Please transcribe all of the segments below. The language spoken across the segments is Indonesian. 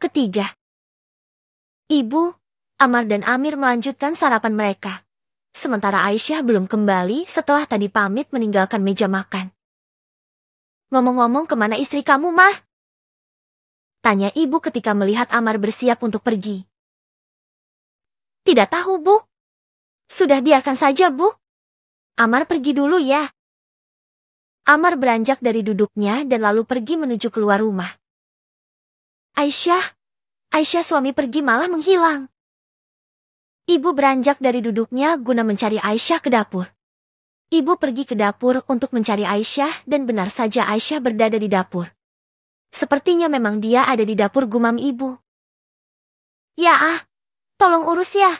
Bab ketiga. Ibu, Amar dan Amir melanjutkan sarapan mereka. Sementara Aisyah belum kembali setelah tadi pamit meninggalkan meja makan. Ngomong-ngomong, kemana istri kamu, Mah? Tanya ibu ketika melihat Amar bersiap untuk pergi. Tidak tahu, Bu. Sudah biarkan saja, Bu. Amar pergi dulu ya. Amar beranjak dari duduknya dan lalu pergi menuju keluar rumah. Aisyah suami pergi malah menghilang. Ibu beranjak dari duduknya guna mencari Aisyah ke dapur. Ibu pergi ke dapur untuk mencari Aisyah dan benar saja Aisyah berada di dapur. Sepertinya memang dia ada di dapur, gumam ibu. Ya, tolong urus ya.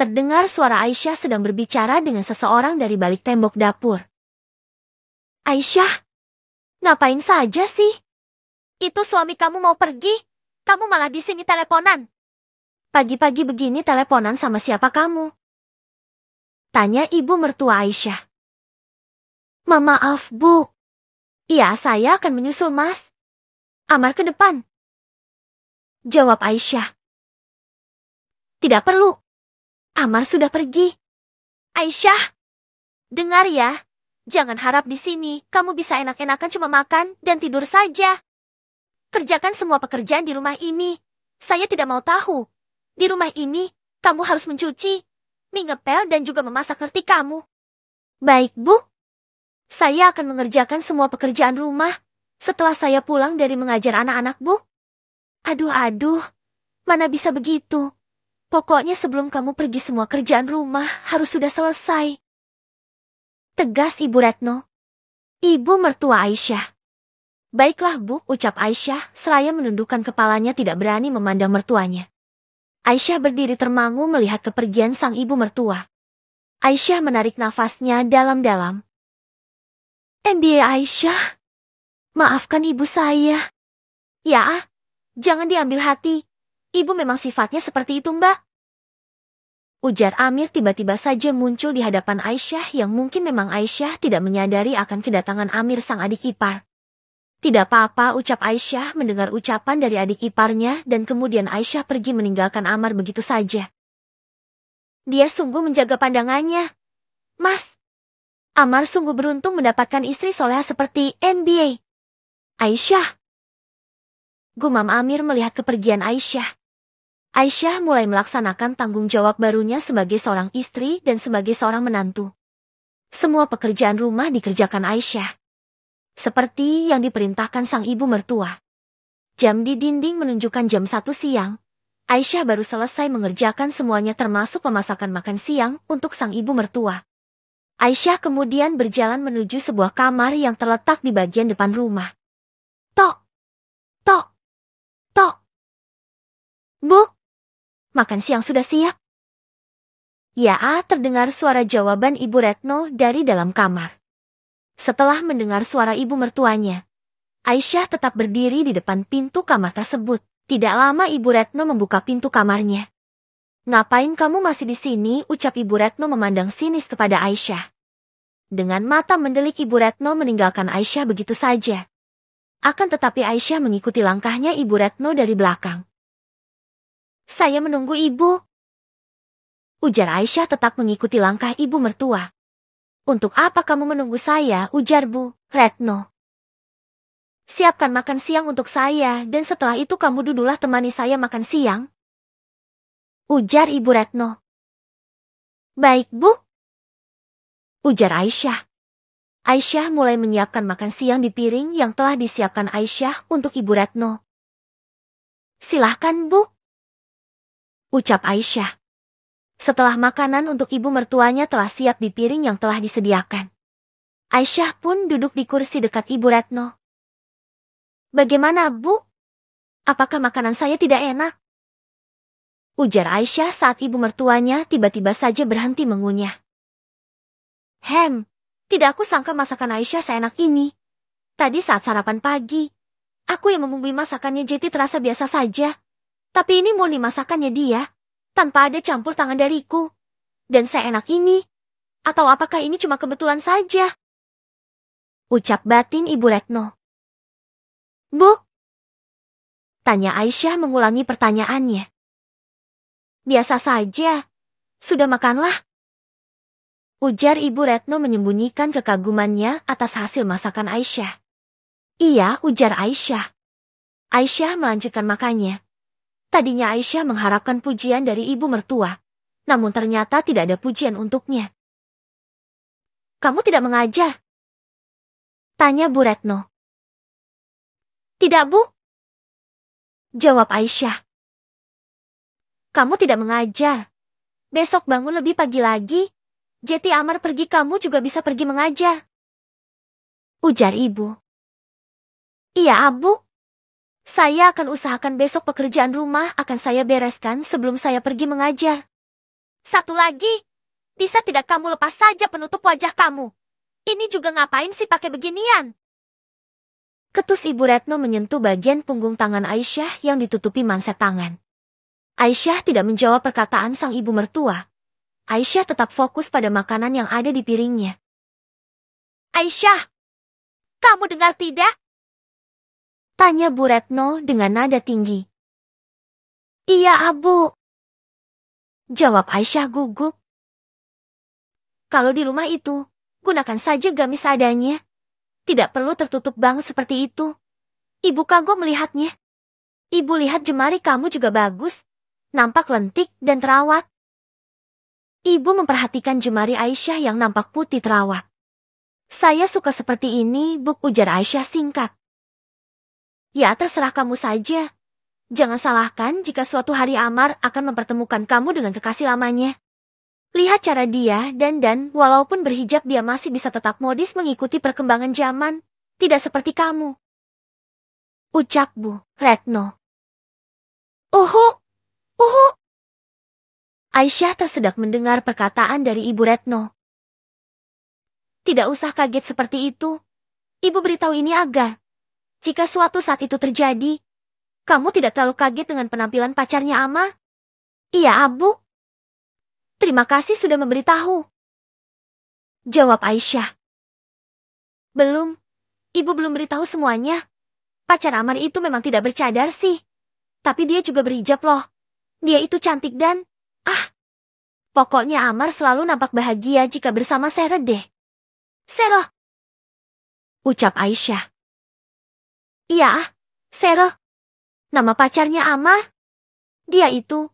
Terdengar suara Aisyah sedang berbicara dengan seseorang dari balik tembok dapur. Aisyah, ngapain saja sih? Itu suami kamu mau pergi, kamu malah di sini teleponan. Pagi-pagi begini teleponan sama siapa kamu? Tanya ibu mertua Aisyah. Maaf, Bu. Iya, saya akan menyusul, Mas. Amar ke depan. Jawab Aisyah. Tidak perlu. Amar sudah pergi. Aisyah, dengar ya. Jangan harap di sini kamu bisa enak-enakan cuma makan dan tidur saja. Kerjakan semua pekerjaan di rumah ini. Saya tidak mau tahu. Di rumah ini, kamu harus mencuci, mie ngepel dan juga memasak ngerti kamu. Baik, Bu. Saya akan mengerjakan semua pekerjaan rumah setelah saya pulang dari mengajar anak-anak, Bu. Aduh, mana bisa begitu. Pokoknya sebelum kamu pergi semua kerjaan rumah harus sudah selesai. Tegas Ibu Retno. Ibu mertua Aisyah. Baiklah, Bu, ucap Aisyah seraya menundukkan kepalanya tidak berani memandang mertuanya. Aisyah berdiri termangu melihat kepergian sang ibu mertua. Aisyah menarik nafasnya dalam-dalam. MBA Aisyah, maafkan ibu saya. Ya, jangan diambil hati. Ibu memang sifatnya seperti itu, Mbak. Ujar Amir tiba-tiba saja muncul di hadapan Aisyah yang mungkin memang Aisyah tidak menyadari akan kedatangan Amir sang adik ipar. Tidak apa-apa, ucap Aisyah mendengar ucapan dari adik iparnya dan kemudian Aisyah pergi meninggalkan Amar begitu saja. Dia sungguh menjaga pandangannya. Mas, Amar sungguh beruntung mendapatkan istri soleha seperti MBA. Aisyah. Gumam Amir melihat kepergian Aisyah. Aisyah mulai melaksanakan tanggung jawab barunya sebagai seorang istri dan sebagai seorang menantu. Semua pekerjaan rumah dikerjakan Aisyah. Seperti yang diperintahkan sang ibu mertua. Jam di dinding menunjukkan jam 1 siang. Aisyah baru selesai mengerjakan semuanya termasuk memasakan makan siang untuk sang ibu mertua. Aisyah kemudian berjalan menuju sebuah kamar yang terletak di bagian depan rumah. Tok! Tok! Tok! Bu! Makan siang sudah siap? Ya, terdengar suara jawaban Ibu Retno dari dalam kamar. Setelah mendengar suara ibu mertuanya, Aisyah tetap berdiri di depan pintu kamar tersebut. Tidak lama Ibu Retno membuka pintu kamarnya. Ngapain kamu masih di sini? Ucap Ibu Retno memandang sinis kepada Aisyah. Dengan mata mendelik Ibu Retno meninggalkan Aisyah begitu saja. Akan tetapi Aisyah mengikuti langkahnya Ibu Retno dari belakang. Saya menunggu ibu. Ujar Aisyah tetap mengikuti langkah ibu mertua. Untuk apa kamu menunggu saya? Ujar Bu Retno. Siapkan makan siang untuk saya dan setelah itu kamu duduklah temani saya makan siang. Ujar Ibu Retno. Baik, Bu. Ujar Aisyah. Aisyah mulai menyiapkan makan siang di piring yang telah disiapkan Aisyah untuk Ibu Retno. Silahkan, Bu. Ucap Aisyah. Setelah makanan untuk ibu mertuanya telah siap di piring yang telah disediakan. Aisyah pun duduk di kursi dekat Ibu Retno. Bagaimana, Bu? Apakah makanan saya tidak enak? Ujar Aisyah saat ibu mertuanya tiba-tiba saja berhenti mengunyah. Tidak aku sangka masakan Aisyah seenak ini. Tadi saat sarapan pagi, aku yang membumbui masakannya jadi terasa biasa saja. Tapi ini murni masakannya dia. Tanpa ada campur tangan dariku. Dan seenak ini. Atau apakah ini cuma kebetulan saja? Ucap batin Ibu Retno. Bu. Tanya Aisyah mengulangi pertanyaannya. Biasa saja. Sudah makanlah? Ujar Ibu Retno menyembunyikan kekagumannya atas hasil masakan Aisyah. Iya, ujar Aisyah. Aisyah melanjutkan makannya. Tadinya Aisyah mengharapkan pujian dari ibu mertua, namun ternyata tidak ada pujian untuknya. Kamu tidak mengajar? Tanya Bu Retno. Tidak, Bu. Jawab Aisyah. Kamu tidak mengajar. Besok bangun lebih pagi lagi. Jeti Amar pergi, kamu juga bisa pergi mengajar. Ujar ibu. Iya, Abu. Saya akan usahakan besok pekerjaan rumah akan saya bereskan sebelum saya pergi mengajar. Satu lagi, bisa tidak kamu lepas saja penutup wajah kamu? Ini juga ngapain sih pakai beginian? Ketus Ibu Retno menyentuh bagian punggung tangan Aisyah yang ditutupi manset tangan. Aisyah tidak menjawab perkataan sang ibu mertua. Aisyah tetap fokus pada makanan yang ada di piringnya. Aisyah, kamu dengar tidak? Tanya Bu Retno dengan nada tinggi. Iya, Abu. Jawab Aisyah gugup. Kalau di rumah itu, gunakan saja gamis adanya. Tidak perlu tertutup banget seperti itu. Ibu kagum melihatnya. Ibu lihat jemari kamu juga bagus. Nampak lentik dan terawat. Ibu memperhatikan jemari Aisyah yang nampak putih terawat. Saya suka seperti ini, Bu, ujar Aisyah singkat. Ya, terserah kamu saja. Jangan salahkan jika suatu hari Amar akan mempertemukan kamu dengan kekasih lamanya. Lihat cara dia dan walaupun berhijab dia masih bisa tetap modis mengikuti perkembangan zaman. Tidak seperti kamu. Ucap Bu Retno. Aisyah tersedak mendengar perkataan dari Ibu Retno. Tidak usah kaget seperti itu. Ibu beritahu ini agar, jika suatu saat itu terjadi, kamu tidak terlalu kaget dengan penampilan pacarnya Amar? Iya, Abu. Terima kasih sudah memberitahu. Jawab Aisyah. Belum. Ibu belum beritahu semuanya. Pacar Amar itu memang tidak bercadar sih. Tapi dia juga berhijab loh. Dia itu cantik dan, pokoknya Amar selalu nampak bahagia jika bersama Sera deh. Sera. Ucap Aisyah. Iya, Sera. Nama pacarnya Amar. Dia itu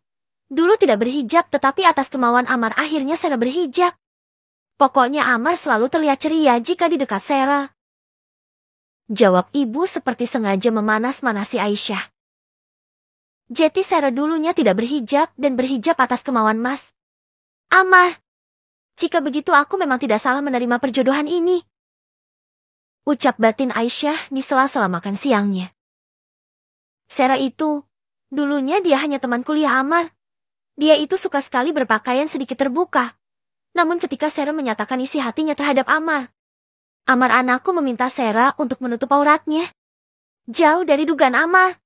dulu tidak berhijab tetapi atas kemauan Amar akhirnya Sera berhijab. Pokoknya Amar selalu terlihat ceria jika di dekat Sera. Jawab ibu seperti sengaja memanas-manasi Aisyah. Jadi Sera dulunya tidak berhijab dan berhijab atas kemauan Mas Amar. Jika begitu aku memang tidak salah menerima perjodohan ini. Ucap batin Aisyah di sela-sela makan siangnya. Sera itu, dulunya dia hanya teman kuliah Amar. Dia itu suka sekali berpakaian sedikit terbuka. Namun ketika Sera menyatakan isi hatinya terhadap Amar, Amar anakku meminta Sera untuk menutup auratnya. Jauh dari dugaan Amar.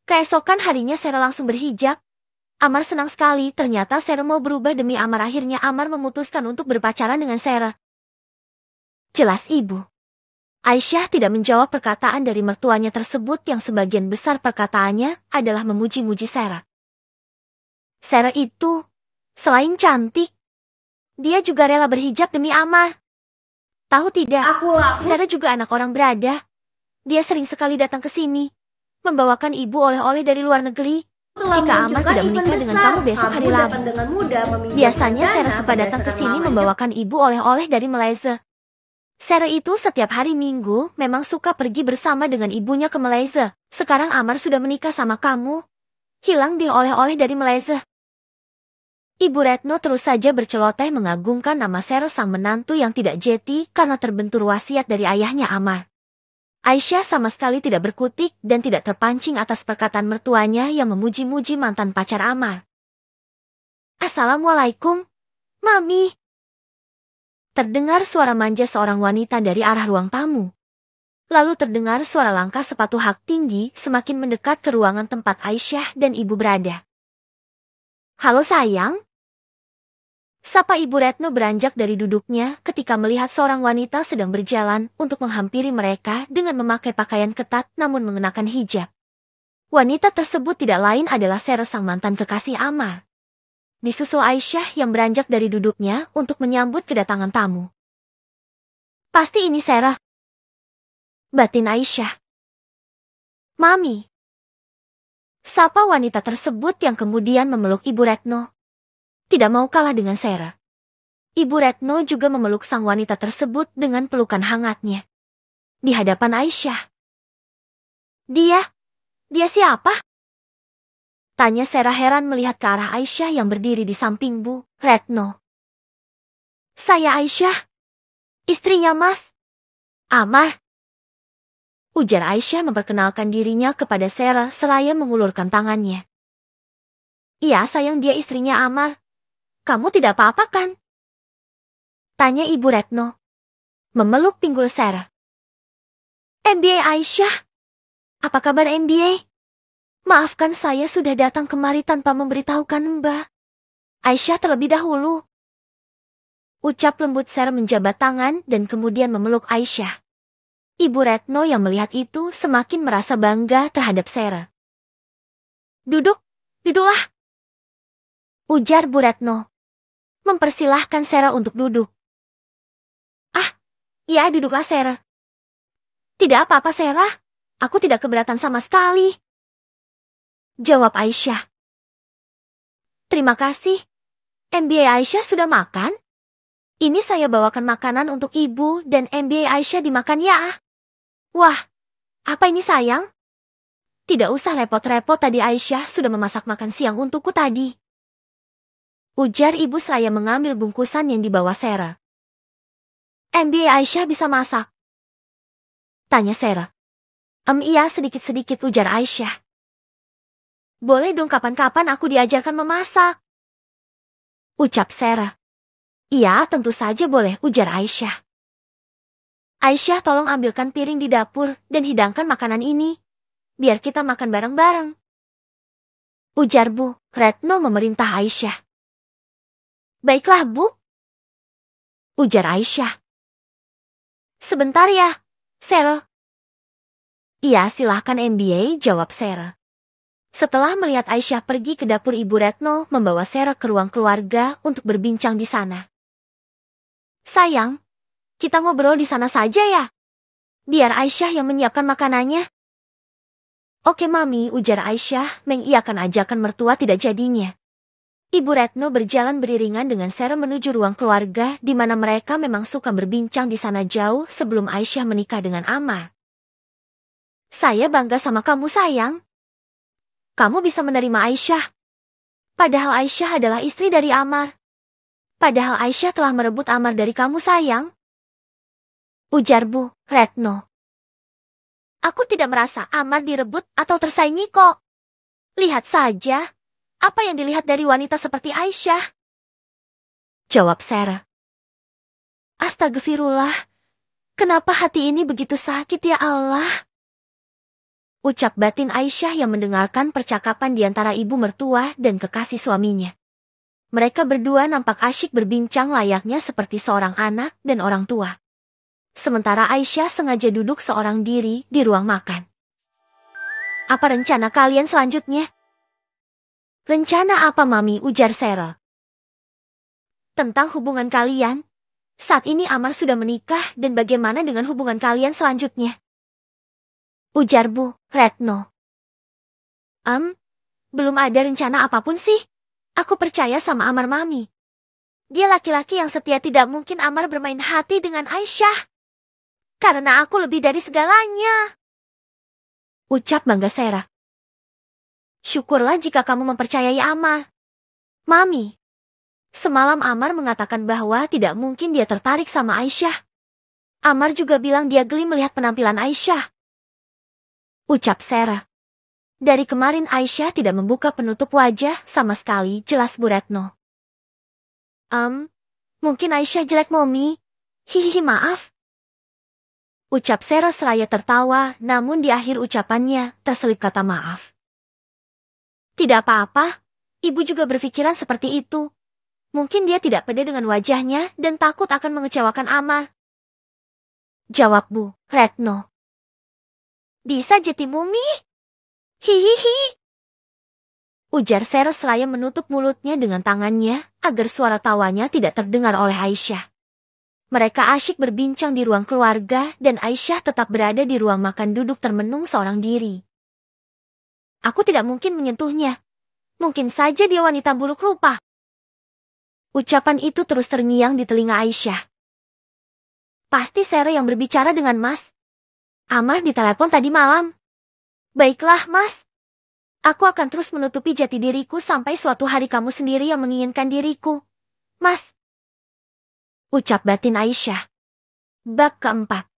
Keesokan harinya Sera langsung berhijab. Amar senang sekali, ternyata Sera mau berubah demi Amar. Akhirnya Amar memutuskan untuk berpacaran dengan Sera. Jelas ibu. Aisyah tidak menjawab perkataan dari mertuanya tersebut yang sebagian besar perkataannya adalah memuji-muji Sera. Sera itu, selain cantik, dia juga rela berhijab demi Amar. Tahu tidak, Sera juga anak orang berada. Dia sering sekali datang ke sini, membawakan ibu oleh-oleh dari luar negeri. Jika Amar tidak menikah dengan kamu besok hari Rabu, biasanya Sera suka datang ke sini membawakan ibu oleh-oleh dari Malaysia. Sera itu setiap hari Minggu memang suka pergi bersama dengan ibunya ke Malaysia. Sekarang Amar sudah menikah sama kamu. Hilang dia oleh-oleh dari Malaysia. Ibu Retno terus saja berceloteh mengagungkan nama Sera sang menantu yang tidak jeti karena terbentur wasiat dari ayahnya Amar. Aisyah sama sekali tidak berkutik dan tidak terpancing atas perkataan mertuanya yang memuji-muji mantan pacar Amar. Assalamualaikum, Mami. Terdengar suara manja seorang wanita dari arah ruang tamu. Lalu terdengar suara langkah sepatu hak tinggi semakin mendekat ke ruangan tempat Aisyah dan ibu berada. Halo sayang. Sapa Ibu Retno beranjak dari duduknya ketika melihat seorang wanita sedang berjalan untuk menghampiri mereka dengan memakai pakaian ketat namun mengenakan hijab. Wanita tersebut tidak lain adalah Sarah, sang mantan kekasih Ammar. Disusul Aisyah yang beranjak dari duduknya untuk menyambut kedatangan tamu. Pasti ini Sarah, batin Aisyah. Mami. Sapa wanita tersebut yang kemudian memeluk Ibu Retno. Tidak mau kalah dengan Sarah. Ibu Retno juga memeluk sang wanita tersebut dengan pelukan hangatnya. Di hadapan Aisyah. Dia siapa? Tanya Sarah heran melihat ke arah Aisyah yang berdiri di samping Bu Retno. Saya Aisyah, istrinya Mas Ammar. Ujar Aisyah memperkenalkan dirinya kepada Sarah seraya mengulurkan tangannya. Iya sayang, dia istrinya Ammar. Kamu tidak apa-apa kan? Tanya Ibu Retno. Memeluk pinggul Sarah. MBA Aisyah. Apa kabar MBA? Maafkan saya sudah datang kemari tanpa memberitahukan Mbak. Aisyah terlebih dahulu. Ucap lembut Sarah menjabat tangan dan kemudian memeluk Aisyah. Ibu Retno yang melihat itu semakin merasa bangga terhadap Sarah. Duduklah. Ujar Bu Retno. Mempersilahkan Sarah untuk duduk. Ya duduklah Sarah. Tidak apa-apa Sarah, aku tidak keberatan sama sekali. Jawab Aisyah. Terima kasih. MBA Aisyah sudah makan? Ini saya bawakan makanan untuk ibu dan MBA Aisyah dimakan ya. Wah, apa ini sayang? Tidak usah repot-repot, tadi Aisyah sudah memasak makan siang untukku tadi. Ujar ibu seraya mengambil bungkusan yang dibawa Sarah. MBA Aisyah bisa masak? Tanya Sarah. Iya sedikit-sedikit, ujar Aisyah. Boleh dong kapan-kapan aku diajarkan memasak. Ucap Sarah. Iya tentu saja boleh, ujar Aisyah. Aisyah tolong ambilkan piring di dapur dan hidangkan makanan ini. Biar kita makan bareng-bareng. Ujar Bu Retno memerintah Aisyah. Baiklah Bu. Ujar Aisyah. Sebentar ya, Sarah. Iya silahkan MBA, jawab Sarah. Setelah melihat Aisyah pergi ke dapur, Ibu Retno membawa Sarah ke ruang keluarga untuk berbincang di sana. Sayang, kita ngobrol di sana saja ya. Biar Aisyah yang menyiapkan makanannya. Oke Mami, ujar Aisyah mengiyakan ajakan mertua tidak jadinya. Ibu Retno berjalan beriringan dengan Sarah menuju ruang keluarga di mana mereka memang suka berbincang di sana jauh sebelum Aisyah menikah dengan Ammar. Saya bangga sama kamu sayang. Kamu bisa menerima Aisyah. Padahal Aisyah adalah istri dari Ammar. Padahal Aisyah telah merebut Ammar dari kamu sayang. Ujar Bu Retno. Aku tidak merasa Ammar direbut atau tersaingi kok. Lihat saja, apa yang dilihat dari wanita seperti Aisyah? Jawab Sarah. Astagfirullah, kenapa hati ini begitu sakit ya Allah? Ucap batin Aisyah yang mendengarkan percakapan di antara ibu mertua dan kekasih suaminya. Mereka berdua nampak asyik berbincang layaknya seperti seorang anak dan orang tua. Sementara Aisyah sengaja duduk seorang diri di ruang makan. Apa rencana kalian selanjutnya? Rencana apa Mami, ujar Sarah. Tentang hubungan kalian. Saat ini Ammar sudah menikah dan bagaimana dengan hubungan kalian selanjutnya? Ujar Bu Retno. Belum ada rencana apapun sih. Aku percaya sama Ammar Mami. Dia laki-laki yang setia, tidak mungkin Ammar bermain hati dengan Aisyah. Karena aku lebih dari segalanya. Ucap bangga Sarah. Syukurlah jika kamu mempercayai Ammar. Mami, semalam Ammar mengatakan bahwa tidak mungkin dia tertarik sama Aisyah. Ammar juga bilang dia geli melihat penampilan Aisyah. Ucap Sarah. Dari kemarin Aisyah tidak membuka penutup wajah sama sekali, jelas Bu Retno. Mungkin Aisyah jelek Mami. Hihihi maaf. Ucap Sarah seraya tertawa, namun di akhir ucapannya terselip kata maaf. Tidak apa-apa, ibu juga berpikiran seperti itu. Mungkin dia tidak pede dengan wajahnya dan takut akan mengecewakan Ammar. Jawab Bu Retno. Bisa jadi Mumi. Hihihi. Ujar Sero seraya menutup mulutnya dengan tangannya, agar suara tawanya tidak terdengar oleh Aisyah. Mereka asyik berbincang di ruang keluarga, dan Aisyah tetap berada di ruang makan duduk termenung seorang diri. Aku tidak mungkin menyentuhnya. Mungkin saja dia wanita buruk rupa. Ucapan itu terus terngiang di telinga Aisyah. Pasti Sero yang berbicara dengan Mas. Amar ditelepon tadi malam. Baiklah, Mas. Aku akan terus menutupi jati diriku sampai suatu hari kamu sendiri yang menginginkan diriku. Mas. Ucap batin Aisyah. Bab keempat.